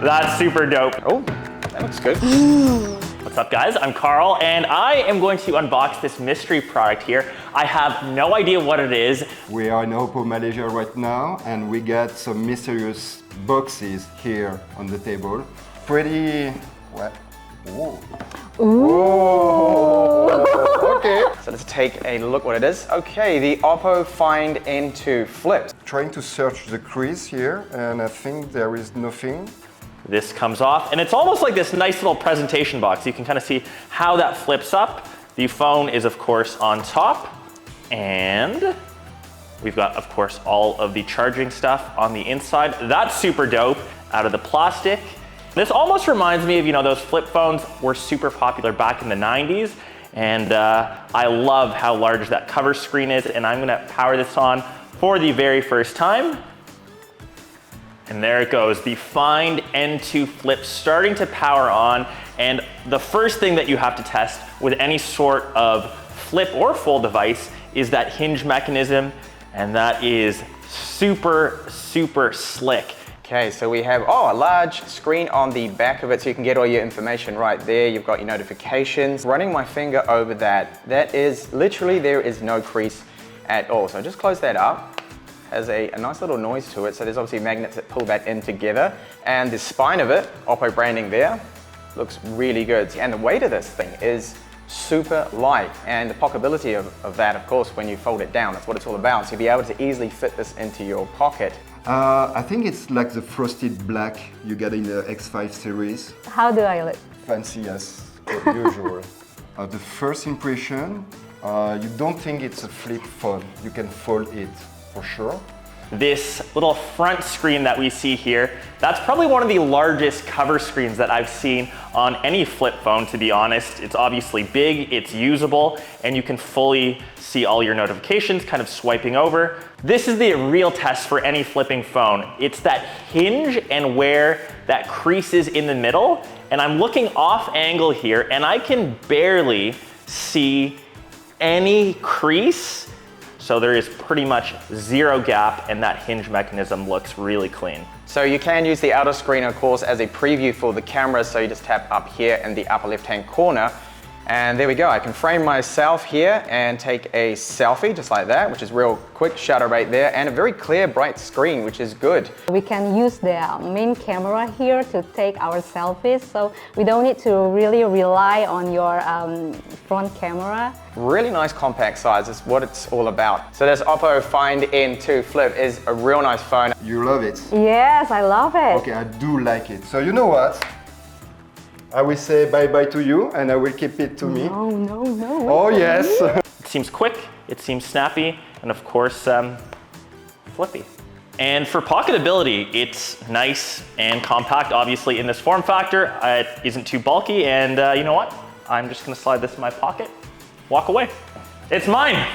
That's super dope. Oh, that looks good. What's up guys, I'm Carl and I am going to unbox this mystery product here. I have no idea what it is. We are in OPPO Malaysia right now and we got some mysterious boxes here on the table. Pretty, what? Ooh. Ooh. Okay. So let's take a look what it is. Okay, the OPPO Find N2 Flip. Trying to search the crease here and I think there is nothing. This comes off and it's almost like this nice little presentation box. You can kind of see how that flips up. The phone is of course on top and we've got of course all of the charging stuff on the inside. That's super dope out of the plastic. This almost reminds me of, those flip phones were super popular back in the 90s. And I love how large that cover screen is. And I'm gonna power this on for the very first time. And there it goes, the Find N2 Flip starting to power on. And the first thing that you have to test with any sort of flip or fold device is that hinge mechanism. And that is super, super slick. Okay, so we have, a large screen on the back of it so you can get all your information right there. You've got your notifications. Running my finger over that, that is literally, there is no crease at all. So just close that up. Has a nice little noise to it. So there's obviously magnets that pull that in together. And the spine of it, OPPO branding there, looks really good. And the weight of this thing is super light. And the pocketability of that, of course, when you fold it down, that's what it's all about. So you'll be able to easily fit this into your pocket. I think it's like the frosted black you get in the X5 series. How do I look? Fancy as usual. The first impression, you don't think it's a flip phone. You can fold it for sure. This little front screen that we see here, that's probably one of the largest cover screens that I've seen on any flip phone, to be honest. It's obviously big, it's usable, and you can fully see all your notifications kind of swiping over. This is the real test for any flipping phone. It's that hinge and where that crease is in the middle. And I'm looking off angle here and I can barely see any crease. So there is pretty much zero gap and that hinge mechanism looks really clean. So you can use the outer screen, of course, as a preview for the camera. So you just tap up here in the upper left-hand corner. And there we go. I can frame myself here and take a selfie just like that, which is real quick shutter right there, and a very clear, bright screen, which is good. We can use the main camera here to take our selfies, so we don't need to really rely on your front camera. Really nice compact size is what it's all about. So this OPPO Find N2 Flip is a real nice phone. You love it? Yes, I love it. Okay, I do like it. So you know what? I will say bye-bye to you and I will keep it to me. No. Oh yes. It seems quick, it seems snappy, and of course, flippy. And for pocketability, it's nice and compact, obviously in this form factor. It isn't too bulky, and you know what? I'm just gonna slide this in my pocket, walk away. It's mine.